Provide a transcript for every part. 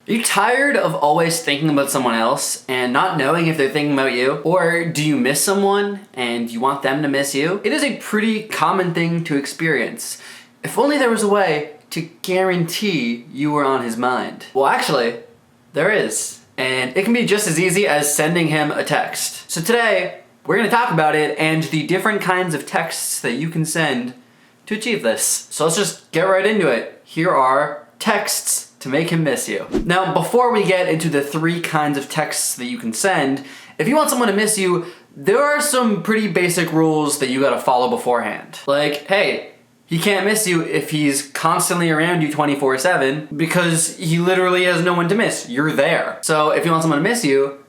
Are you tired of always thinking about someone else and not knowing if they're thinking about you? Or do you miss someone and you want them to miss you? It is a pretty common thing to experience. If only there was a way to guarantee you were on his mind. Well, actually, there is. And it can be just as easy as sending him a text. So today, we're gonna talk about it and the different kinds of texts that you can send to achieve this. So let's just get right into it. Here are texts to make him miss you. Now, before we get into the 3 kinds of texts that you can send, if you want someone to miss you, there are some pretty basic rules that you gotta follow beforehand. Like, hey, he can't miss you if he's constantly around you 24/7 because he literally has no one to miss. You're there. So if you want someone to miss you,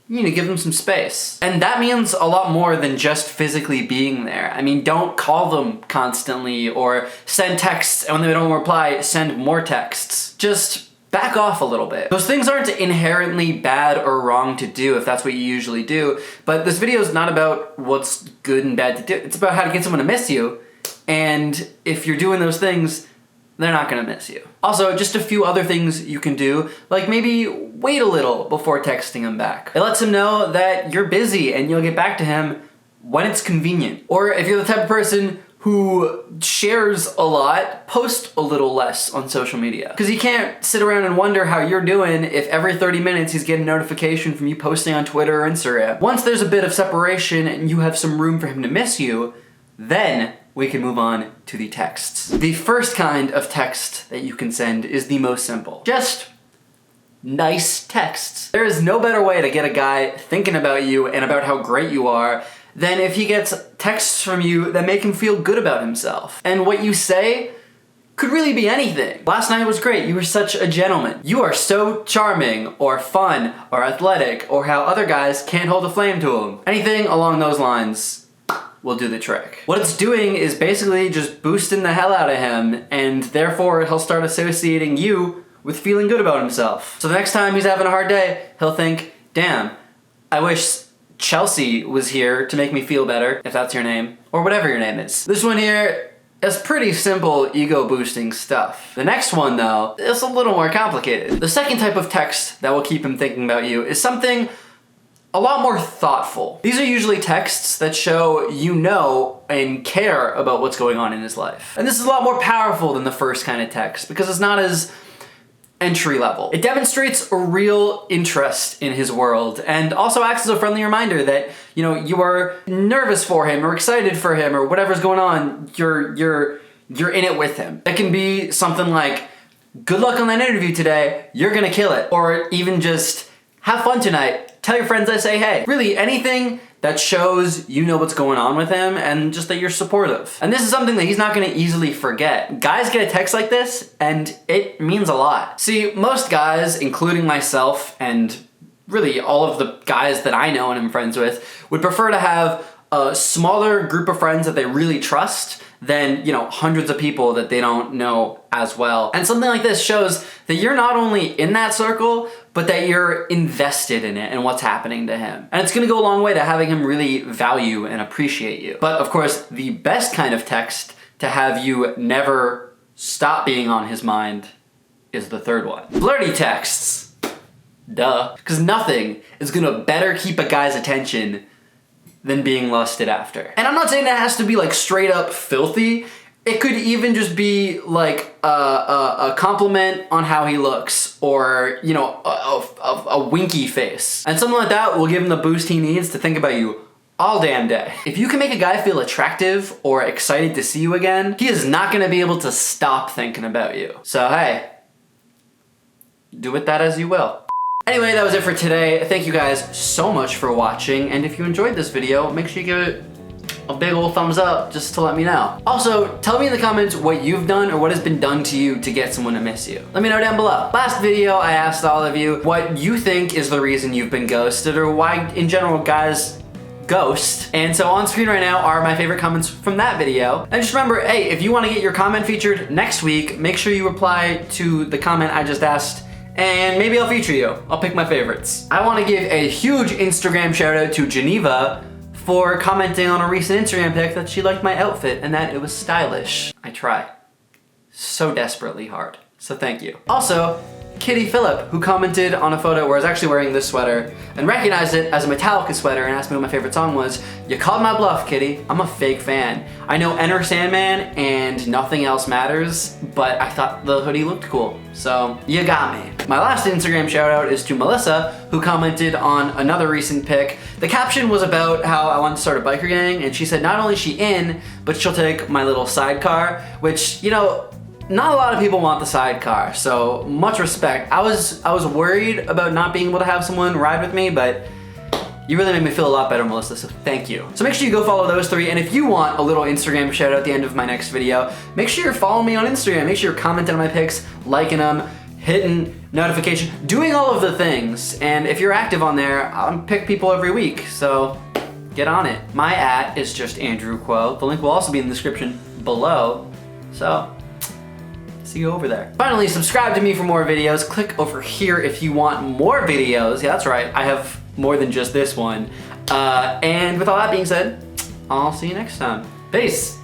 you need to give them some space. And that means a lot more than just physically being there. I mean, don't call them constantly or send texts, and when they don't reply, send more texts. Just back off a little bit. Those things aren't inherently bad or wrong to do if that's what you usually do, but this video is not about what's good and bad to do. It's about how to get someone to miss you, and if you're doing those things, they're not gonna miss you. Also, just a few other things you can do, like maybe wait a little before texting him back. It lets him know that you're busy and you'll get back to him when it's convenient. Or if you're the type of person who shares a lot, post a little less on social media. Because he can't sit around and wonder how you're doing if every 30 minutes he's getting a notification from you posting on Twitter or Instagram. Once there's a bit of separation and you have some room for him to miss you, then we can move on to the texts. The first kind of text that you can send is the most simple. Just nice texts. There is no better way to get a guy thinking about you and about how great you are than if he gets texts from you that make him feel good about himself. And what you say could really be anything. Last night was great. You were such a gentleman. You are so charming, or fun, or athletic, or how other guys can't hold a flame to them. Anything along those lines will do the trick. What it's doing is basically just boosting the hell out of him, and therefore he'll start associating you with feeling good about himself. So the next time he's having a hard day, he'll think, damn, I wish Chelsea was here to make me feel better, if that's your name, or whatever your name is. This one here is pretty simple ego boosting stuff. The next one though, is a little more complicated. The second type of text that will keep him thinking about you is something a lot more thoughtful. These are usually texts that show you know and care about what's going on in his life. And this is a lot more powerful than the first kind of text because it's not as entry level. It demonstrates a real interest in his world and also acts as a friendly reminder that, you know, you are nervous for him or excited for him or whatever's going on, you're in it with him. It can be something like, good luck on that interview today, you're gonna kill it. Or even just, have fun tonight, tell your friends I say hey. Really anything that shows you know what's going on with him and just that you're supportive. And this is something that he's not gonna easily forget. Guys get a text like this and it means a lot. See, most guys, including myself and really all of the guys that I know and am friends with, would prefer to have a smaller group of friends that they really trust than, you know, hundreds of people that they don't know as well. And something like this shows that you're not only in that circle, but that you're invested in it and what's happening to him. And it's gonna go a long way to having him really value and appreciate you. But of course, the best kind of text to have you never stop being on his mind is the third one. Flirty texts. Duh. Because nothing is gonna better keep a guy's attention than being lusted after. And I'm not saying that has to be like straight up filthy. It could even just be like a compliment on how he looks or, you know, a winky face. And something like that will give him the boost he needs to think about you all damn day. If you can make a guy feel attractive or excited to see you again, he is not gonna be able to stop thinking about you. So hey, do with that as you will. Anyway, that was it for today. Thank you guys so much for watching, and if you enjoyed this video, make sure you give it a big old thumbs up just to let me know. Also, tell me in the comments what you've done or what has been done to you to get someone to miss you. Let me know down below. Last video, I asked all of you what you think is the reason you've been ghosted or why, in general, guys ghost. And so on screen right now are my favorite comments from that video. And just remember, hey, if you want to get your comment featured next week, make sure you reply to the comment I just asked and maybe I'll feature you. I'll pick my favorites. I want to give a huge Instagram shout out to Geneva for commenting on a recent Instagram pic that she liked my outfit and that it was stylish. I try so desperately hard, so thank you. Also, Kitty Phillip, who commented on a photo where I was actually wearing this sweater and recognized it as a Metallica sweater and asked me what my favorite song was. You called my bluff, Kitty. I'm a fake fan. I know Enter Sandman and Nothing Else Matters, but I thought the hoodie looked cool, so you got me. My last Instagram shout out is to Melissa, who commented on another recent pic. The caption was about how I wanted to start a biker gang, and she said not only is she in, but she'll take my little sidecar, which, you know, not a lot of people want the sidecar, so much respect. I was worried about not being able to have someone ride with me, but you really made me feel a lot better, Melissa, so thank you. So make sure you go follow those three, and if you want a little Instagram shout out at the end of my next video, make sure you're following me on Instagram. Make sure you're commenting on my pics, liking them, hitting notification, doing all of the things. And if you're active on there, I'll pick people every week, so get on it. My @ is just Andrew Quo. The link will also be in the description below, so see you over there. Finally, subscribe to me for more videos. Click over here if you want more videos. Yeah, that's right, I have more than just this one. And with all that being said, I'll see you next time. Peace.